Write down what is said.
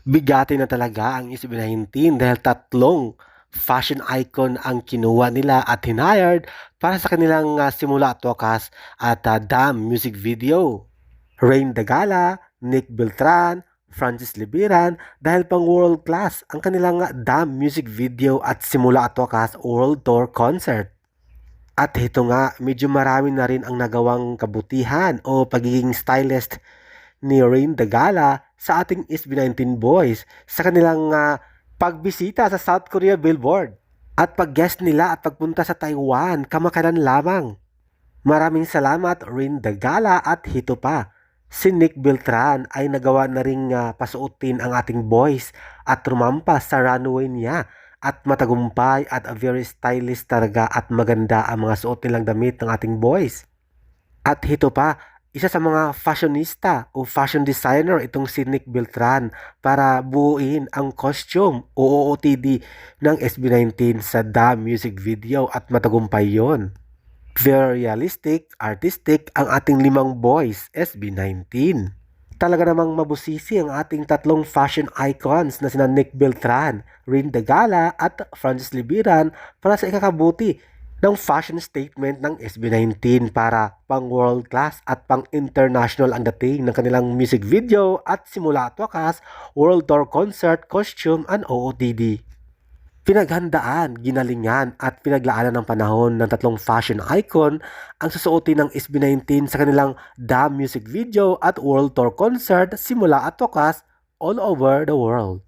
Bigati na talaga ang SB19 dahil tatlong fashion icon ang kinuha nila at hired para sa kanilang simula at wakas at Damn music video. Rain Dagala, Nick Beltran, Francis Libiran dahil pang world class ang kanilang Damn music video at simula at wakas world tour concert. At ito nga, medyo marami na rin ang nagawang kabutihan o pagiging stylist ni Rain Dagala sa ating SB19 Boys sa kanilang pagbisita sa South Korea Billboard at pag-guest nila at pagpunta sa Taiwan kamakailan lamang. Maraming salamat Rain Dagala at hito pa. Si Nick Beltran ay nagawa na ring pasuotin ang ating boys at rumampas sa runway niya at matagumpay at a very stylish talaga at maganda ang mga suot nilang damit ng ating boys. At hito pa, isa sa mga fashionista o fashion designer itong si Nick Beltran para buuin ang costume o OOTD ng SB19 sa The Music Video at matagumpay yon. Very realistic, artistic ang ating limang boys SB19. Talaga namang mabusisi ang ating tatlong fashion icons na sina Nick Beltran, Rain Dagala at Francis Libiran para sa ikakabuti ng fashion statement ng SB19 para pang world class at pang international ang dating ng kanilang music video at simula at wakas world tour concert, costume and OOTD. Pinaghandaan, ginalingan at pinaglaanan ng panahon ng tatlong fashion icon ang susuotin ng SB19 sa kanilang The Music Video at World Tour Concert simula at wakas all over the world.